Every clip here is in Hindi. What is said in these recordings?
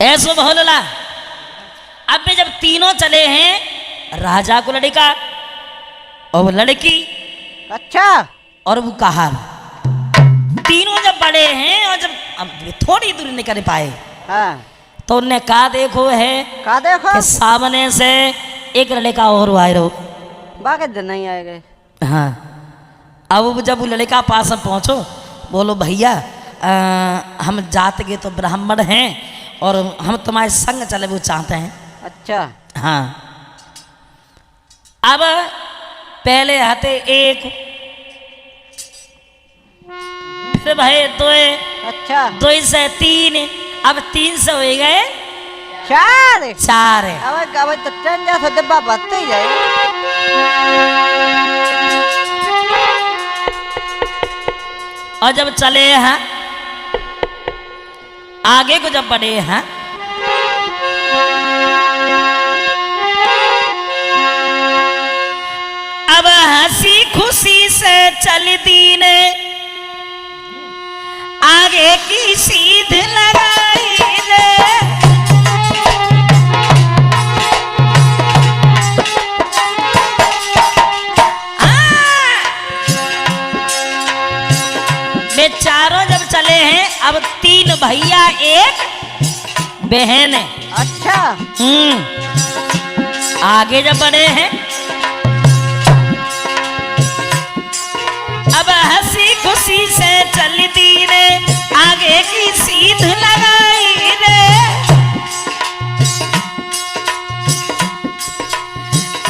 ऐसो बहुलला। अब में जब तीनों चले हैं, राजा को लड़का और वो लड़की, अच्छा, और वो कहा, तीनों जब बड़े हैं और जब अब थोड़ी दूरी निकल पाए, हाँ, तो उनने कहा देखो है का देखो कि सामने से एक लड़का और आए रहो। बाकी दिन नहीं आएगा। हाँ, अब जब वो लड़का पास में पहुंचो, बोलो भैया हम जात के तो ब्राह्मण हैं और हम तुम्हारे संग चले वो चाहते हैं। अच्छा, हाँ, अब पहले हते एक, फिर भाई दो, अच्छा, 2 से 3, अब 3 से हो गए चार। 4। अब तो ट्रेन जैसा डिब्बा बचते ही जाए। और जब चले हैं आगे को, जब बढ़े हैं, अब हंसी खुशी से चलती ने आगे की सीध लगाई रे। वे चारों जब चले हैं, अब 3 भैया 1 बहन है। अच्छा, आगे जब बढ़े हैं, अब हंसी खुशी से चलती रे आगे की सीध लगाई रे।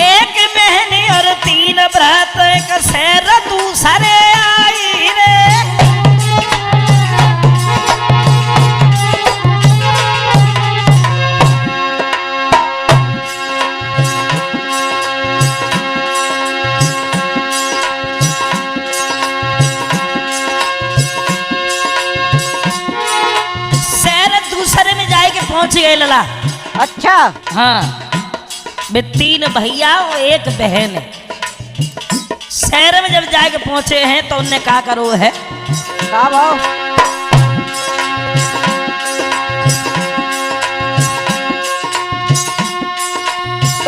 एक बहन और 3 भ्रात एक शहर दूसरे आई रे। पहुंच गए लला। अच्छा, हाँ, वे 3 भैया और 1 बहन शहर में जब जाके पहुंचे हैं, तो उनने कहा करो है का भाव?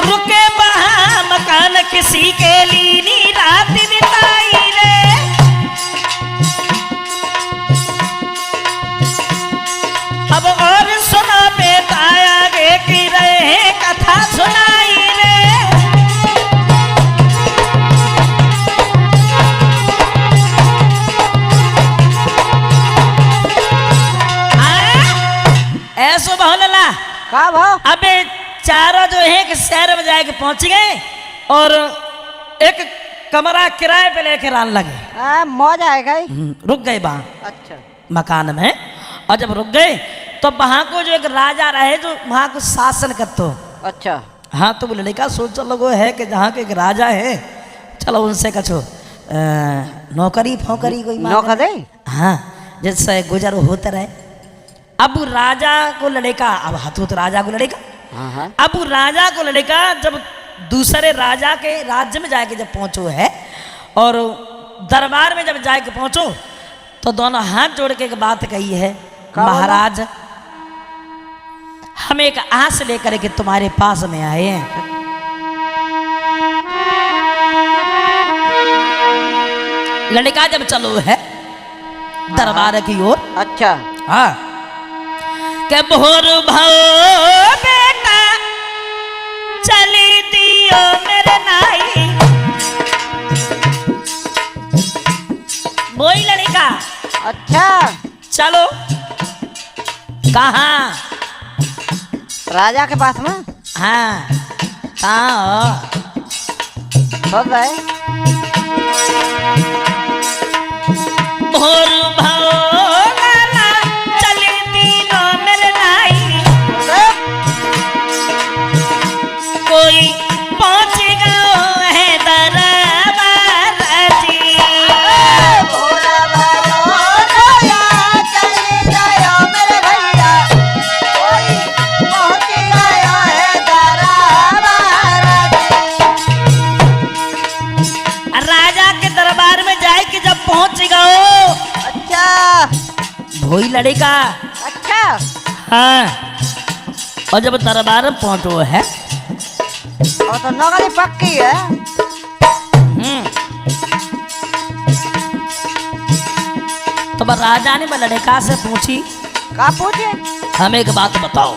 रुके वहां मकान किसी के लीनी रात बिताई रे। अब और सुना बेटा आगे की रहे कथा सुनाई रे। ऐसो बहुलला। का भाव? अबे चारों जो है कि शहर में जाके पहुंच गए और एक कमरा किराए पे लेके रहने लगे। मौज आएगा। रुक गए वहां अच्छा, मकान में, और जब रुक गए तो वहां को जो एक राजा रहे जो वहां को शासन करते। अच्छा, हाँ, तो वो लड़का सोच लोगो है कि जहाँ के एक राजा है, चलो उनसे कछो नौकरी फोकरी कोई नौकर दे। हाँ, जिससे गुजर होते रहे। अब राजा को लड़का, अब हाथों तो राजा को लड़का, हाँ, अब राजा को लड़का जब दूसरे राजा के राज्य में जाके जब पहुंचो है और दरबार में जब जाके पहुंचो, तो दोनों हाथ जोड़ के एक बात कही है, महाराज हम एक आस लेकर के तुम्हारे पास में आए हैं। लड़का जब चलो है दरबार की ओर। अच्छा, हाँ, के भोर भाओ बेटा चली दियो मेरे नाई। वही लड़का। अच्छा, चलो कहाँ? राजा के पास में। हाँ, कहाँ सोच रहे भोर भाओ लाला चली दियो मेरे नाई। कोई पहुंच गयो है दरबार जी। भोला भालो दया चली जायो मेरे भैया, कोई पहुंच गया है दरबार जी। राजा के दरबार में जाए कि जब पहुंच गयो। अच्छा, वही लड़का। अच्छा, हाँ, और जब दरबार में पहुंचो है और तो नौकरी पक्की है। तो बस राजा ने लड़का से पूछी, का पूछे? हमें एक बात बताओ,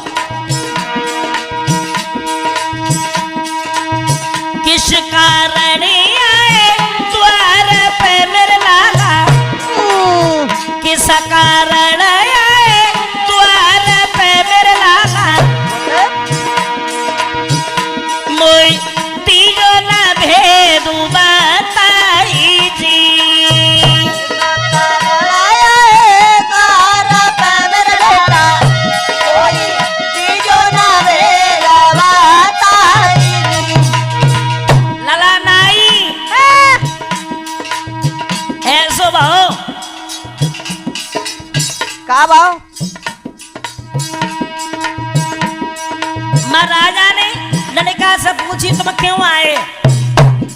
किस कारण आए द्वार पे मेरे लाला, किस कारण आए द्वार पे मेरे लाला, मोई तीजो ना भेदू बताई जी। का भाव? महाराजा ने लड़का से पूछी, तुम क्यों आए?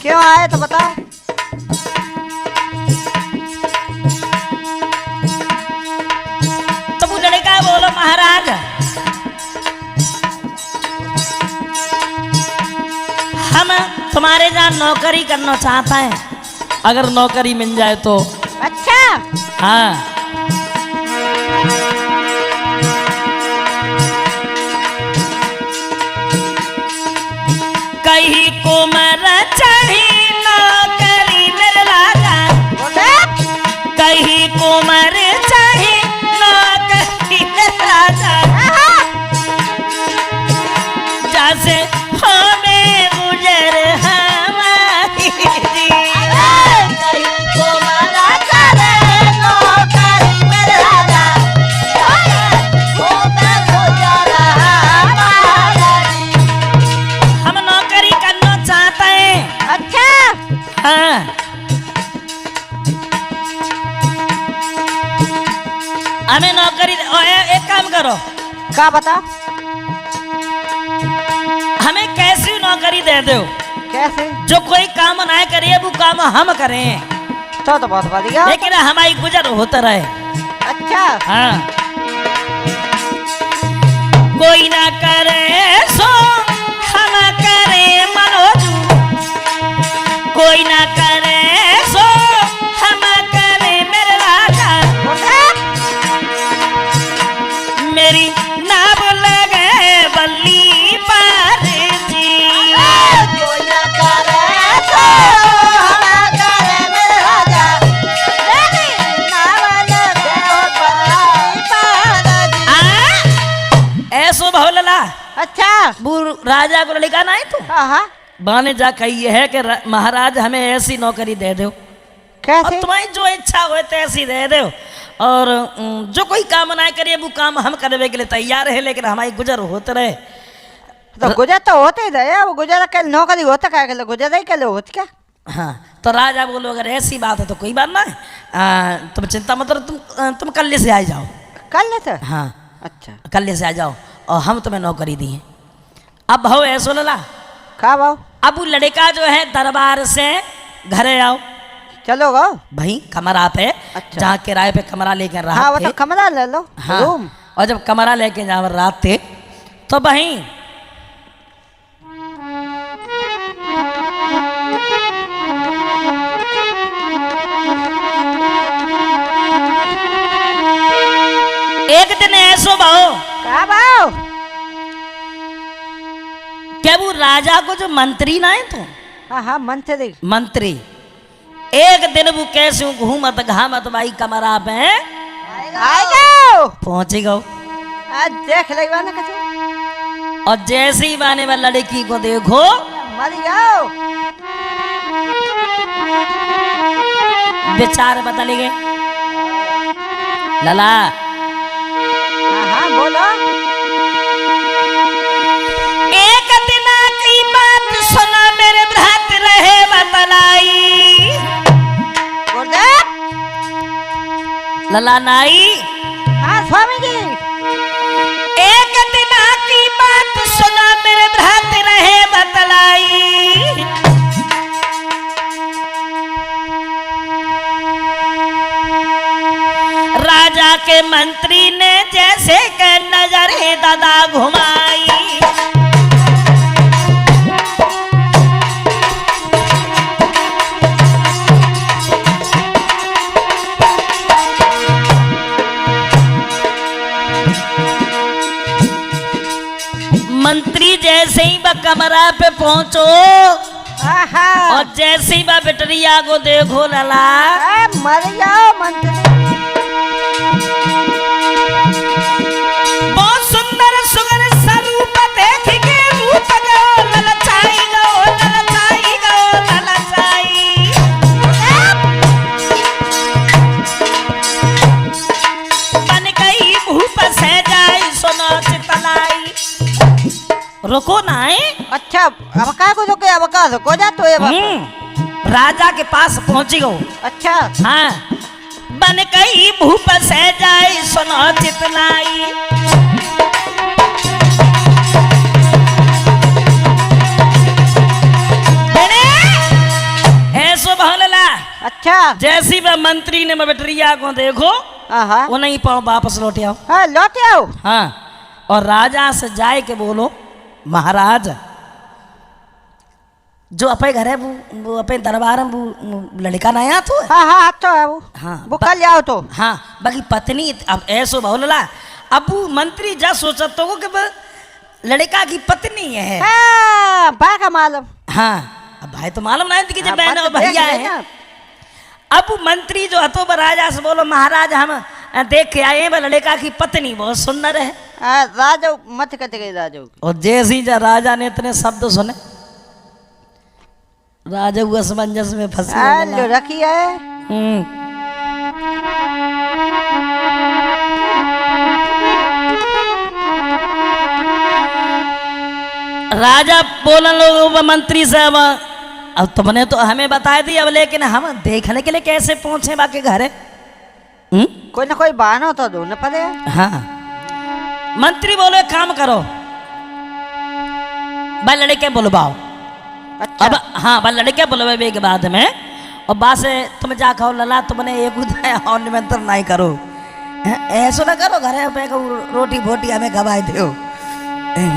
क्यों आए तो बताओ। तो वो लड़का बोलो, महाराज हम तुम्हारे जहाँ नौकरी करना चाहता है, अगर नौकरी मिल जाए तो। अच्छा। हाँ। कहीं कुमर चढ़ी नौकरी मेरे राजा, कहीं कुमर चढ़ी नौकरी मेरे राजा, जैसे हमें गुजर हमारी हाँ। हमें नौकरी एक काम करो। का बता? हमें कैसी नौकरी दे दो, कैसे? जो कोई काम ना करे वो काम हम करें, तो बहुत बढ़िया, लेकिन हमारी गुजर होता रहे। अच्छा। हाँ। कोई ना करे सो हम करे मनोजू, कोई ना करे सो हम करे मेरे राजा, मेरी नाव लगे बल्ली पर जी। कोई ना करे सो हम करे मेरे राजा, मेरी नाव लगे बल्ली पर जी। ऐसो भवलला। अच्छा। वो राजा को लड़का ना है तू। हाँ। बाने जा कही है कि महाराज हमें ऐसी नौकरी दे दो, कैसे? और तुम्हारी जो इच्छा हो तैसी दे दो, और जो कोई काम ना करे वो काम हम करने के लिए तैयार है, लेकिन हमारी गुजर होते रहे। तो गुजर तो होते ही रहे, वो गुजर के नौकरी होता क्या के लिए, गुजर ही के लिए होती क्या? हाँ। तो राजा बोलो, अगर ऐसी बात है तो कोई बात ना है, तुम चिंता मत करो, तुम कल से आ जाओ। कल से? हाँ। अच्छा। कल से आ जाओ और हम तुम्हें नौकरी दी है। अब भाव ऐसो लला, का भाव? अब वो लड़का जो है दरबार से घरे आओ। चलो गो भाई कमरा पे, अच्छा। जहाँ किराए पे कमरा लेकर रहा हाँ, वो थे। तो कमरा ले लो। हाँ। रूम। और जब कमरा लेके जहाँ रात थे तो भाई एक दिन ऐसो भाव, का भाव? क्या वो राजा को जो मंत्री ना है तो हाँ, मंत्री। मंत्री एक दिन वो कैसे घूमत घामत भाई कमरा पे आएगा। पहुंचे गो। आज देख ले ना कछु। और जैसे ही बाने में लड़की को देखो, मर जाओ। विचार बदल गए। लला हाँ, बोलो। एक दिन की बात सुना मेरे भ्रात रहे बतलाई, गुरुदेव। लला नाई। हाँ स्वामी जी। एक दिन की बात सुना मेरे भ्रात रहे बतलाई, राजा के मंत्री ने जैसे के नजरे दादा घुमाई, मंत्री जैसे ही वह कमरा पे पहुंचो आहा और जैसे ही वह बिटरिया को देखो लला मर जाओ मंत्री। बहुत सुंदर सुगर स्वरूप देख के रूप गो ललचाई गो ललचाई गो ललचाई। बन गई भूप से जाई सुनो चितलाई। रुको ना है। अच्छा अब का को रुके अब का रुको जा तो ये राजा के पास पहुंची गो। अच्छा हाँ बन गई भूप से जाई सुनो चितलाई। ऐसो भौलला। अच्छा जैसी वह मंत्री ने बिटरिया को देखो आहा वो नहीं पाओ वापस लौट आओ। हाँ लौटे आओ। हाँ और राजा से जाए के बोलो महाराज जो अपने घर है वो अपने दरबार में वो लड़का नया तो है। हाँ हाँ तो है वो हाँ वो कल आओ तो हाँ बाकी पत्नी अब ऐसो बोलला। अब वो मंत्री जा सोचत तो कि वो लड़का की पत्नी है। हाँ बा का मालूम। हाँ अब भाई तो मालूम नहीं थी कि जब बहन और भैया है। अब वो मंत्री जो हतो वो राजा से बोलो महाराज हम देख के आए वो लड़का की पत्नी बहुत सुंदर है। राजा मत कट गई राजा। और जैसे ही राजा ने इतने शब्द सुने राजा हुआ असमंजस में फंस लो रखी है। राजा बोलन लोग मंत्री से अब तुमने तो हमें बता दी अब लेकिन हम देखने के लिए कैसे पहुंचे बाकी घर है। कोई ना कोई बहाना तो ढूंढना पड़ेगा। हाँ मंत्री बोलो एक काम करो भाई लड़के बुलवाओ। अच्छा अब हाँ भाई लड़के बुलवाए के बाद में और बात से तुम जा खाओ लला तुमने एक उदाय और निमंत्रण नहीं करो। ऐसा ना करो घर पे रोटी बोटी हमें खवाई दो।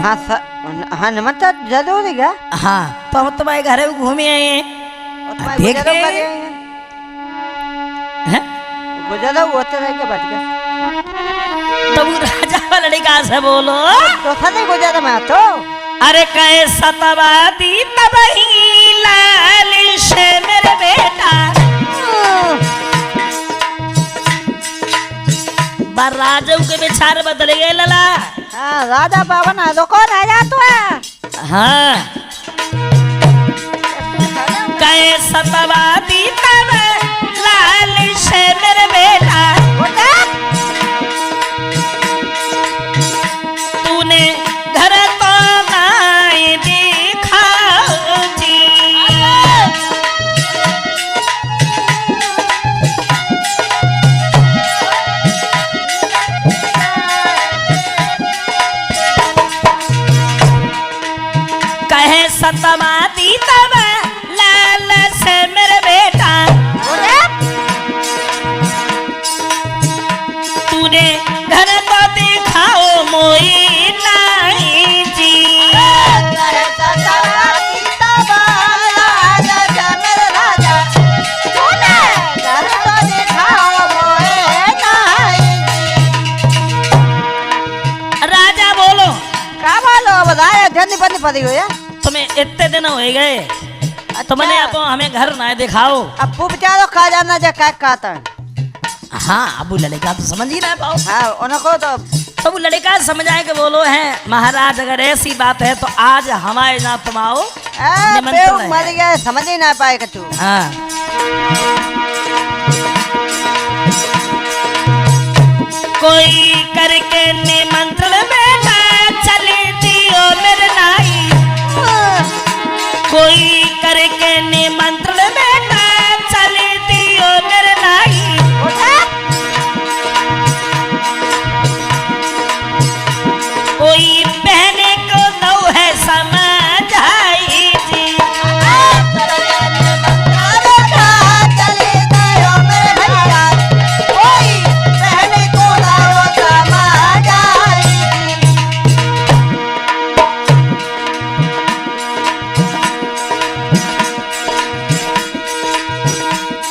हाँ हाँ निमंत्रण जरूर है क्या। हाँ तो हम तुम्हारे घर में घूमे आए हैं देखे गुजरा होते रह के बच गया। तो वो राजा वाला लड़का से बोलो तो नहीं गुजरा मैं तो अरे कहे सतवादी तबही लालिश मेरे बेटा। बार राजा के विचार बदल गए लला। हाँ राजा बाबा ना तो कौन राजा तो है। हाँ कहे सतवादी तब लालिश मेरे बेटा। तूने घर तो नहीं देखा जी। कहे सतवादी तब लाल से मेरे बेटा। तूने घर को दिखाओ मोई नहीं जी। राजा बोलो क्या बोलो बताया जल्दी बंदी पड़ी हो या। तुम्हें इतने दिन हो गए तुमने अब हमें घर ना दिखाओ। अब बेचारो खा जाना जा क्या कहता है। हाँ अब वो लड़का तो समझ ही ना पाओ। हाँ उनको तो वो लड़का समझाए के बोलो है महाराज अगर ऐसी बात है तो आज हमारे यहाँ तुम आओ निमंत्रण है। मर गया समझ ही ना पाएगा तू। हाँ कोई करके निमंत्रण बेटा चले दियो मेरे नाई। कोई करके निमंत्रण बेटा चले दियो मेरे नाई। कोई बहने को दो है समझाई जी।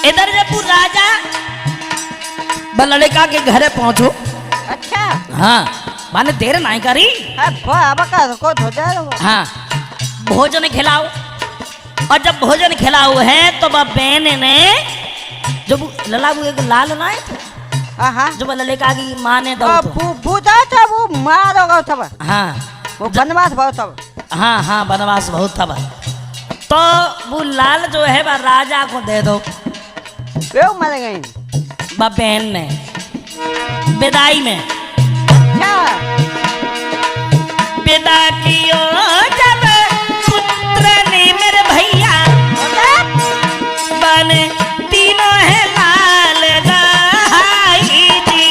इधर जब राजा लड़का के घर पहुंचो। अच्छा हाँ माने देर नहीं करी। अब का को हो जाए। हाँ भोजन खिलाओ, और जब भोजन खिलाओ है तो बहन ने जब लला वो एक लाल ना है तो हाँ जब लड़का की माँ ने दो तो पूजा था वो मारोगा सब। हाँ वो बनवास बहुत सब। हाँ हाँ बनवास बहुत था। तो वो लाल जो है वह राजा को दे दो। क्यों मर गई बहन ने विदाई में। अच्छा विदा कियो जब पुत्र ने मेरे भैया बन तीनों है लाल गाई जी।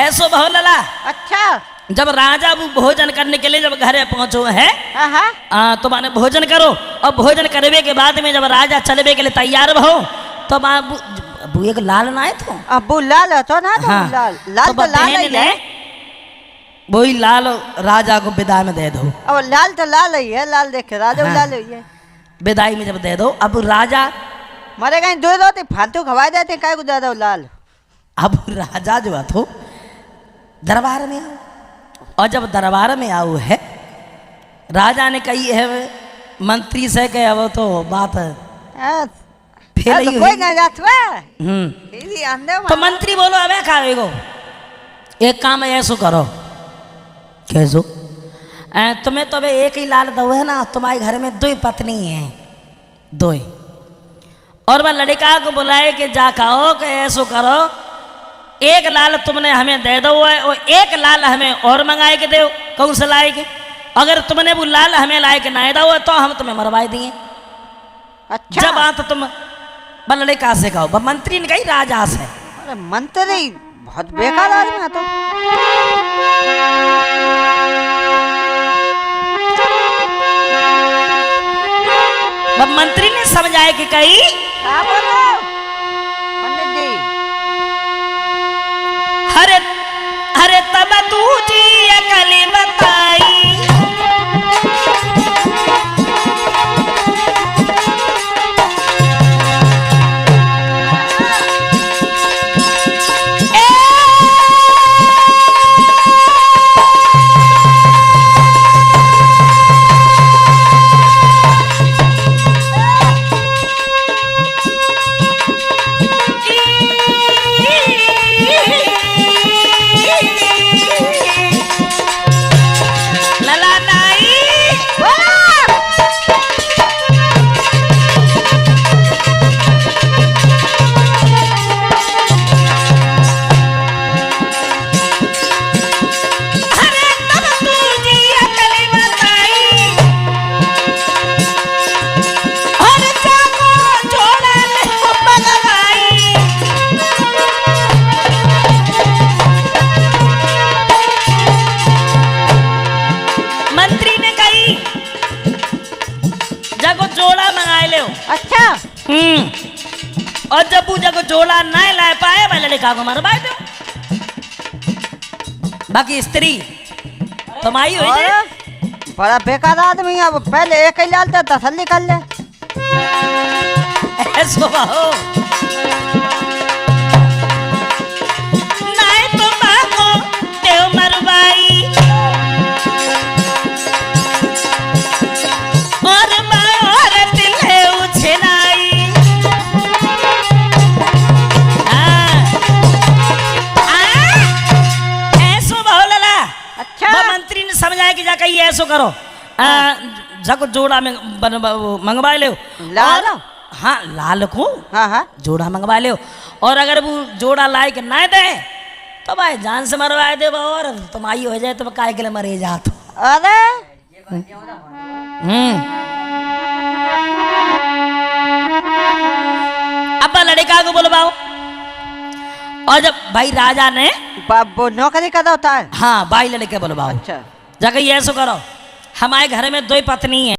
ऐसो बहु लला। अच्छा जब राजा वो भोजन करने के लिए जब घरे पहुंचो है तो माने भोजन करो, और भोजन करने के बाद में जब राजा चलने के लिए तैयार हो तो वो एक लाल ना है तो अब लाल तो ना तो हाँ, लाल लाल तो लाल ही है। वही लाल राजा को विदाई में दे दो। अब लाल तो लाल ही है, लाल देखे राजा हाँ। लाल ही है। विदाई में जब दे दो, अब राजा मरे कहीं दो दो फालतू खवा देते काय को ज्यादा लाल। अब राजा जो है तो दरबार में आओ, और जब दरबार में आओ है राजा ने कही है मंत्री से के अब तो बात फेल ही कोई ना जात तो मंत्री बोलो अबे खाएगो एक काम ऐसो करो। कैसो तुम्हें तो अबे एक ही लाल दो है ना, तुम्हारे घर में दो ही पत्नी है दो ही, और वह लड़का को बुलाए कि जा खाओ कि ऐसो करो एक लाल तुमने हमें दे दो और एक लाल हमें और मंगाए के दो। कौन से लाए के? अगर तुमने वो लाल हमें लाए के ना दो तो हम तुम्हें मरवाए दिए। अच्छा जब बात तुम बल्ले कहा से कहो मंत्री ने कही राजा से। अरे मंत्री बहुत बेकार आदमी है तो। मंत्री ने समझाए कि कही पंडित जी हरे हरे तब तू जी अकली बताई अच्छा और जब पूजा को जोड़ा नहीं ला पाए मैं लड़का को मरवा दो। बाकी स्त्री तुम्हारी हो जाए। बड़ा बेकार आदमी है। अब पहले एक ही लालता तसल्ली कर ले। ऐसो हो नहीं तो मांगो देव मरवाई और दिल है उछलाई। ऐसो बहुलला। अच्छा मंत्री ने समझाया कि जाकर ये ऐसो करो जाको जोड़ा में मंगवा ले लाल। हाँ लाल को हाँ हाँ जोड़ा मंगवा ले, और अगर वो जोड़ा लाए के ना दे तो भाई जान से मरवा दे। और तुम आई हो जाए तो काय के लिए मरे जात। अरे अब लड़का को बुलवाओ, और जब भाई राजा ने वो नौकरी कर होता है। हाँ भाई लड़के बुलवाओ। अच्छा जाकर ये ऐसो करो हमारे घर में दो ही पत्नी है